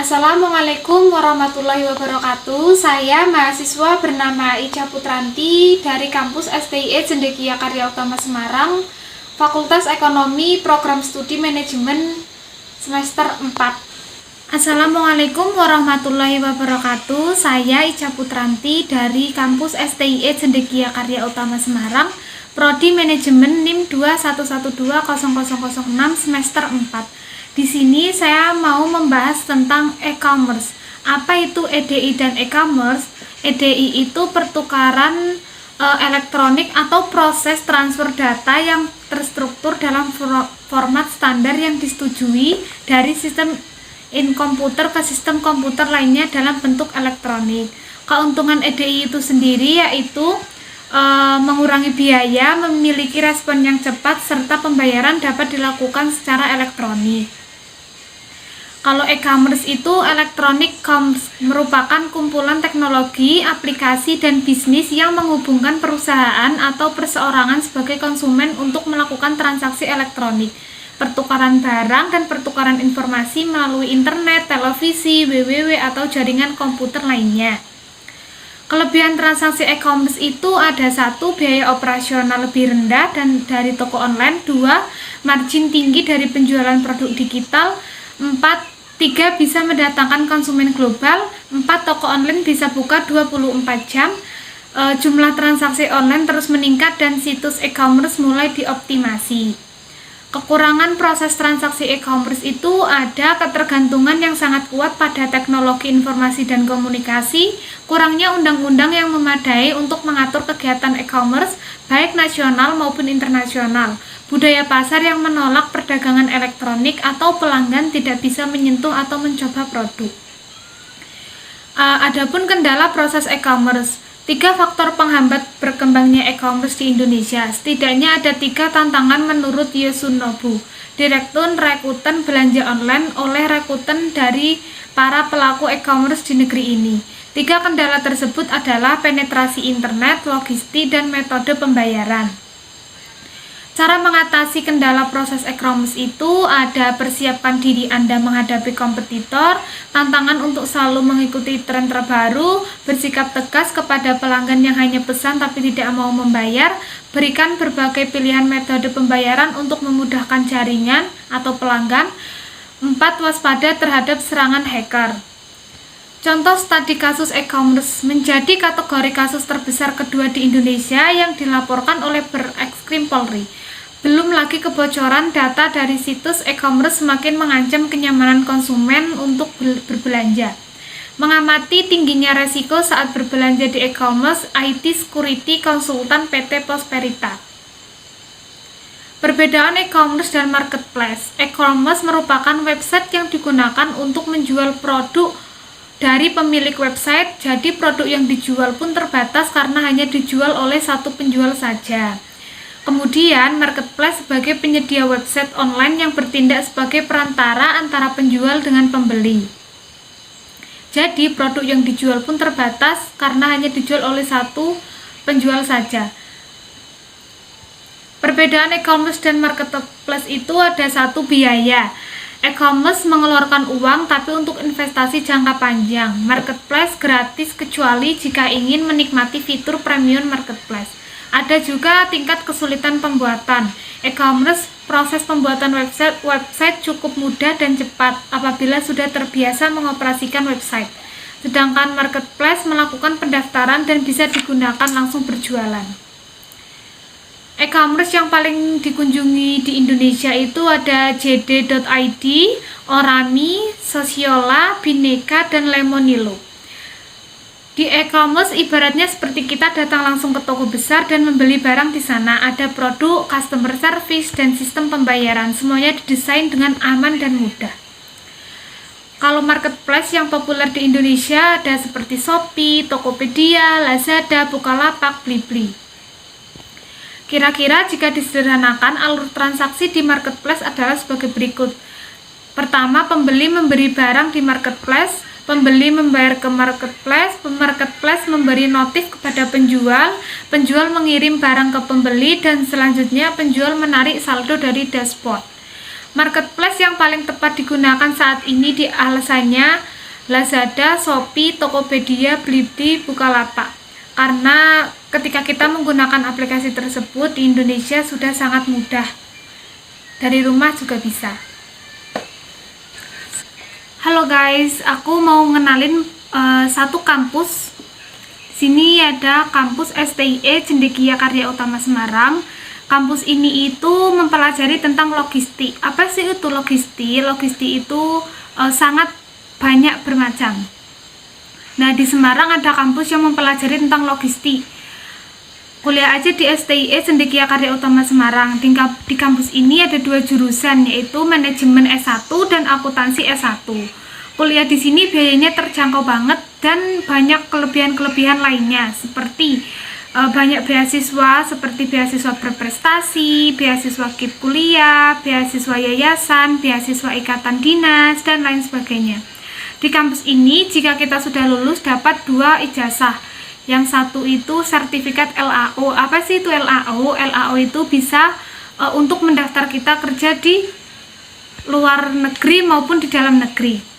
Assalamualaikum warahmatullahi wabarakatuh. Saya mahasiswa bernama Ica Putranti dari kampus STIE Cendekia Karya Utama Semarang, Fakultas Ekonomi Program Studi Manajemen semester 4. Assalamualaikum warahmatullahi wabarakatuh. Saya Ica Putranti dari kampus STIE Cendekia Karya Utama Semarang, Prodi Manajemen NIM 211200006 semester 4. Di sini saya mau membahas tentang e-commerce. Apa itu EDI dan e-commerce? EDI itu pertukaran elektronik atau proses transfer data yang terstruktur dalam format standar yang disetujui dari sistem komputer ke sistem komputer lainnya dalam bentuk elektronik. Keuntungan EDI itu sendiri yaitu mengurangi biaya, memiliki respon yang cepat, serta pembayaran dapat dilakukan secara elektronik. Kalau e-commerce itu electronic commerce merupakan kumpulan teknologi, aplikasi, dan bisnis yang menghubungkan perusahaan atau perseorangan sebagai konsumen untuk melakukan transaksi elektronik, pertukaran barang, dan pertukaran informasi melalui internet, televisi, www, atau jaringan komputer lainnya. Kelebihan transaksi e-commerce itu ada: 1. Biaya operasional lebih rendah dan dari toko online. 2. Margin tinggi dari penjualan produk digital. 4. Bisa mendatangkan konsumen global. 4. Toko online bisa buka 24 jam. Jumlah transaksi online terus meningkat dan situs e-commerce mulai dioptimasi. Kekurangan proses transaksi e-commerce itu ada ketergantungan yang sangat kuat pada teknologi informasi dan komunikasi, kurangnya undang-undang yang memadai untuk mengatur kegiatan e-commerce baik nasional maupun internasional, budaya pasar yang menolak perdagangan elektronik atau pelanggan tidak bisa menyentuh atau mencoba produk. Adapun kendala proses e-commerce. 3 faktor penghambat berkembangnya e-commerce di Indonesia. Setidaknya ada 3 tantangan menurut Yosunobu, Direktur Rekrutan Belanja Online oleh Rekrutan dari para pelaku e-commerce di negeri ini. 3 kendala tersebut adalah penetrasi internet, logistik, dan metode pembayaran. Cara mengatasi kendala proses e-commerce itu ada: persiapkan diri Anda menghadapi kompetitor, tantangan untuk selalu mengikuti tren terbaru, bersikap tegas kepada pelanggan yang hanya pesan tapi tidak mau membayar, berikan berbagai pilihan metode pembayaran untuk memudahkan jaringan atau pelanggan. 4. Waspada terhadap serangan hacker. Contoh studi kasus e-commerce menjadi kategori kasus terbesar kedua di Indonesia yang dilaporkan oleh Barreskrim Polri. Belum lagi kebocoran data dari situs e-commerce semakin mengancam kenyamanan konsumen untuk berbelanja. Mengamati tingginya resiko saat berbelanja di e-commerce, IT Security Konsultan PT Prosperita. Perbedaan e-commerce dan marketplace. E-commerce merupakan website yang digunakan untuk menjual produk dari pemilik website, jadi produk yang dijual pun terbatas karena hanya dijual oleh satu penjual saja. Kemudian, marketplace sebagai penyedia website online yang bertindak sebagai perantara antara penjual dengan pembeli. Jadi, produk yang dijual pun terbatas karena hanya dijual oleh satu penjual saja. Perbedaan e-commerce dan marketplace itu ada: 1. Biaya. E-commerce mengeluarkan uang tapi untuk investasi jangka panjang. Marketplace gratis kecuali jika ingin menikmati fitur premium marketplace. Ada juga tingkat kesulitan pembuatan. E-commerce, proses pembuatan website cukup mudah dan cepat apabila sudah terbiasa mengoperasikan website. Sedangkan marketplace melakukan pendaftaran dan bisa digunakan langsung berjualan. E-commerce yang paling dikunjungi di Indonesia itu ada JD.id, Orami, Sosiola, Bineka, dan Lemonilo. Di e-commerce ibaratnya seperti kita datang langsung ke toko besar dan membeli barang di sana. Ada produk, customer service, dan sistem pembayaran. Semuanya didesain dengan aman dan mudah. Kalau marketplace yang populer di Indonesia ada seperti Shopee, Tokopedia, Lazada, Bukalapak, Blibli. Kira-kira jika disederhanakan, alur transaksi di marketplace adalah sebagai berikut. Pertama, pembeli memberi barang di marketplace, pembeli membayar ke marketplace, marketplace memberi notif kepada penjual, penjual mengirim barang ke pembeli, dan selanjutnya penjual menarik saldo dari dashboard. Marketplace yang paling tepat digunakan saat ini di alasannya Lazada, Shopee, Tokopedia, Blibli, Bukalapak. Karena ketika kita menggunakan aplikasi tersebut di Indonesia sudah sangat mudah. Dari rumah juga bisa. Halo guys, aku mau ngenalin satu kampus. Sini ada kampus STIE Cendekia Karya Utama Semarang. Kampus ini itu mempelajari tentang logistik. Apa sih itu logistik? Logistik itu sangat banyak bermacam. Nah, di Semarang ada kampus yang mempelajari tentang logistik. Kuliah aja di STIE Cendekia Karya Utama Semarang. Di kampus ini ada 2 jurusan, yaitu manajemen S1 dan akuntansi S1. Kuliah di sini biayanya terjangkau banget dan banyak kelebihan-kelebihan lainnya, seperti banyak beasiswa seperti beasiswa berprestasi, beasiswa KIP kuliah, beasiswa yayasan, beasiswa ikatan dinas, dan lain sebagainya. Di kampus ini jika kita sudah lulus dapat 2 ijazah. Yang satu itu sertifikat LAO. Apa sih itu LAO? LAO itu bisa untuk mendaftar kita kerja di luar negeri maupun di dalam negeri.